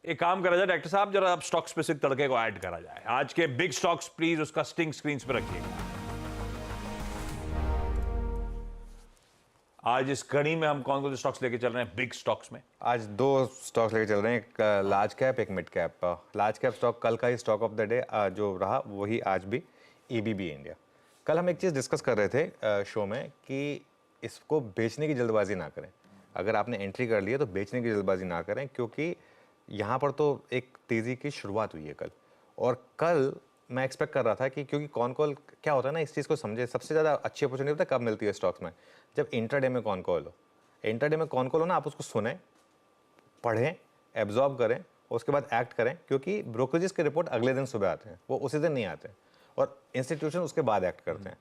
एक काम करा जाए डॉक्टर साहब, जरा आप स्टॉक स्पेसिफिक तड़के को ऐड करा जाए। आज के बिग स्टॉक्स प्लीज उसका स्टिंग स्क्रीन पे रखिएगा। आज इस कड़ी में हम कौन कौन से स्टॉक्स लेके चल रहे हैं बिग स्टॉक्स में? आज दो स्टॉक्स लेके चल रहे हैं, एक लार्ज कैप, एक mid cap. Large cap stock कल का ही स्टॉक ऑफ द डे जो रहा वही आज भी एबीबी इंडिया। कल हम एक चीज़ डिस्कस कर रहे थे शो में कि इसको बेचने की जल्दबाजी ना करें। अगर आपने एंट्री कर ली है तो बेचने की जल्दबाजी ना करें, क्योंकि यहाँ पर तो एक तेज़ी की शुरुआत हुई है कल। और कल मैं एक्सपेक्ट कर रहा था कि क्योंकि कॉन कॉल क्या होता है ना, इस चीज़ को समझे। सबसे ज़्यादा अच्छी अपॉर्चुनिटी पता है कब मिलती है स्टॉक्स में? जब इंट्राडे में कॉन कॉल हो। इंट्राडे में कॉन कॉल हो ना, आप उसको सुने, पढ़ें, एब्जॉर्ब करें और उसके बाद एक्ट करें, क्योंकि ब्रोकरेजेस के रिपोर्ट अगले दिन सुबह आते हैं, वो उसी दिन नहीं आते और इंस्टीट्यूशन उसके बाद एक्ट करते हैं।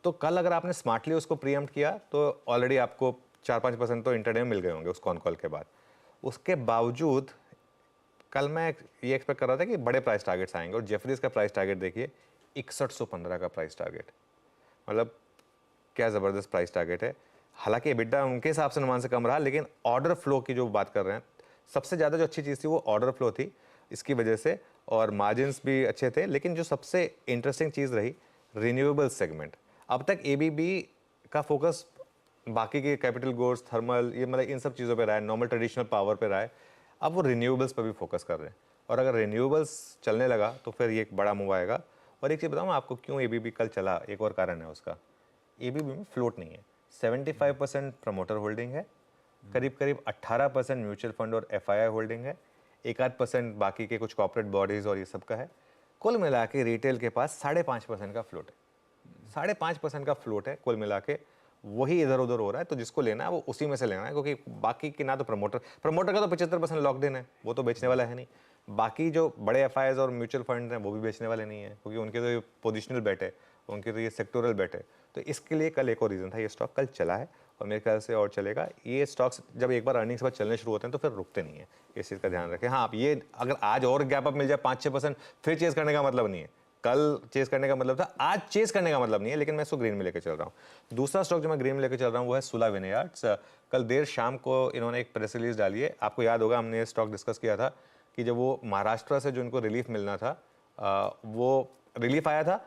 तो कल अगर आपने स्मार्टली उसको प्रीएम्प्ट किया तो ऑलरेडी आपको 4-5% तो इंट्राडे में मिल गए होंगे उस कॉन कॉल के बाद। उसके बावजूद कल मैं ये एक्सपेक्ट कर रहा था कि बड़े प्राइस टारगेट्स आएंगे, और जेफरीज का प्राइस टारगेट देखिए 6115 का प्राइस टारगेट। मतलब क्या ज़बरदस्त प्राइस टारगेट है। हालांकि एबिटा उनके हिसाब से अनुमान से कम रहा, लेकिन ऑर्डर फ्लो की जो बात कर रहे हैं, सबसे ज़्यादा जो अच्छी चीज़ थी वो ऑर्डर फ्लो थी इसकी वजह से, और मार्जिन्स भी अच्छे थे। लेकिन जो सबसे इंटरेस्टिंग चीज़ रही, रिन्यूएबल सेगमेंट। अब तक एबीबी का फोकस बाकी के कैपिटल गुड्स, थर्मल, ये मतलब इन सब चीज़ों पे रहा है, नॉर्मल ट्रेडिशनल पावर पे रहा है। अब वो रिन्यूएबल्स पर भी फोकस कर रहे हैं, और अगर रिन्यूएबल्स चलने लगा तो फिर ये एक बड़ा मूव आएगा। और एक चीज़ बताऊँ आपको क्यों एबीबी कल चला, एक और कारण है उसका। एबीबी में फ्लोट नहीं है, 75% प्रमोटर होल्डिंग है, करीब करीब 18% म्यूचुअल फंड और एफआईआई होल्डिंग है, 1-8% बाकी के कुछ कॉर्पोरेट बॉडीज और ये सब का है। कुल मिला के रिटेल के पास 5.5% का फ्लोट है। 5.5% का फ्लोट है कुल मिला के, वही इधर उधर हो रहा है। तो जिसको लेना है वो उसी में से लेना है, क्योंकि बाकी की ना तो प्रमोटर का तो 75% लॉकड इन है, वो तो बेचने वाला है नहीं। बाकी जो बड़े एफआईआईज और म्यूचुअल फंड हैं वो भी बेचने वाले नहीं है, क्योंकि उनके तो ये पोजिशनल बेट है, उनके तो ये सेक्टोरल बेट है। तो इसके लिए कल एक और रीज़न था, ये स्टॉक कल चला है और मेरे ख्याल से और चलेगा। ये स्टॉक्स जब एक बार अर्निंग्स के बाद चलने शुरू होते हैं तो फिर रुकते नहीं है, इस चीज़ का ध्यान रखें। हाँ, आप ये अगर आज और गैप अप मिल जाए 5-6%, फिर चेज़ करने का मतलब नहीं है। कल चेस करने का मतलब था, आज चेस करने का मतलब नहीं है, लेकिन मैं इसको ग्रीन में लेकर चल रहा हूँ। दूसरा स्टॉक जो मैं ग्रीन में लेकर चल रहा हूँ वो है सुला विनयार्ड्स। कल देर शाम को इन्होंने एक प्रेस रिलीज डाली है। आपको याद होगा हमने ये स्टॉक डिस्कस किया था कि जब वो महाराष्ट्र से जो इनको रिलीफ मिलना था, वो रिलीफ आया था,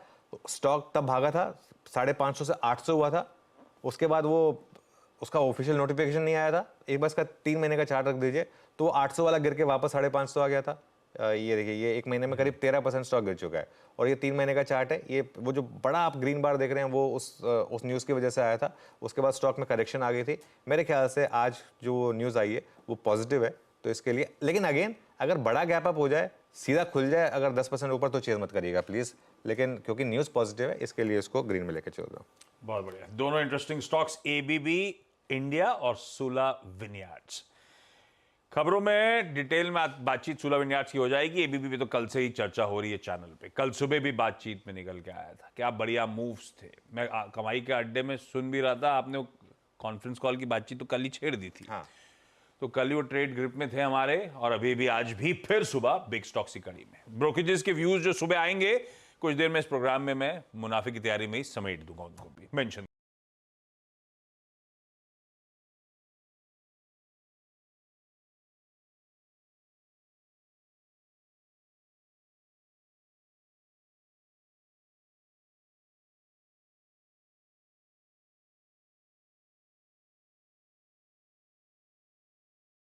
स्टॉक तब भागा था, 550 से 800 हुआ था। उसके बाद वो उसका ऑफिशियल नोटिफिकेशन नहीं आया था, एक बार इसका 3 महीने का चार्ट रख दीजिए, तो वो 800 वाला गिर के वापस 550 आ गया था। ये देखिए, ये एक महीने में करीब 13% स्टॉक गिर चुका है, और ये 3 महीने का चार्ट है। ये वो जो बड़ा आप ग्रीन बार देख रहे हैं वो उस न्यूज़ की वजह से आया था। उसके बाद स्टॉक में करेक्शन आ गई थी। मेरे ख्याल से आज जो न्यूज़ आई है वो पॉजिटिव है, तो इसके लिए। लेकिन अगेन, अगर बड़ा गैप अप हो जाए, सीधा खुल जाए अगर 10% ऊपर, तो चेज मत करिएगा प्लीज़। लेकिन क्योंकि न्यूज़ पॉजिटिव है, इसके लिए इसको ग्रीन में लेकर चल रहा हूँ। बहुत बढ़िया, दोनों इंटरेस्टिंग स्टॉक्स, एबीबी इंडिया और सुला विनयार्ड्स। खबरों में डिटेल में बातचीत सुला विनयार्ड्स की हो जाएगी। एबीबी पे तो कल से ही चर्चा हो रही है चैनल पे, कल सुबह भी बातचीत में निकल के आया था, क्या बढ़िया मूव्स थे। मैं कमाई के अड्डे में सुन भी रहा था, आपने कॉन्फ्रेंस कॉल की बातचीत तो कल ही छेड़ दी थी। हाँ, तो कल ही वो ट्रेड ग्रिप में थे हमारे, और अभी भी आज भी फिर सुबह बिग स्टॉक्स की कड़ी में ब्रोकरेजेस के व्यूज जो सुबह आएंगे कुछ देर में इस प्रोग्राम में मैं मुनाफे की तैयारी में ही समेट दूंगा, उनको भी मेंशन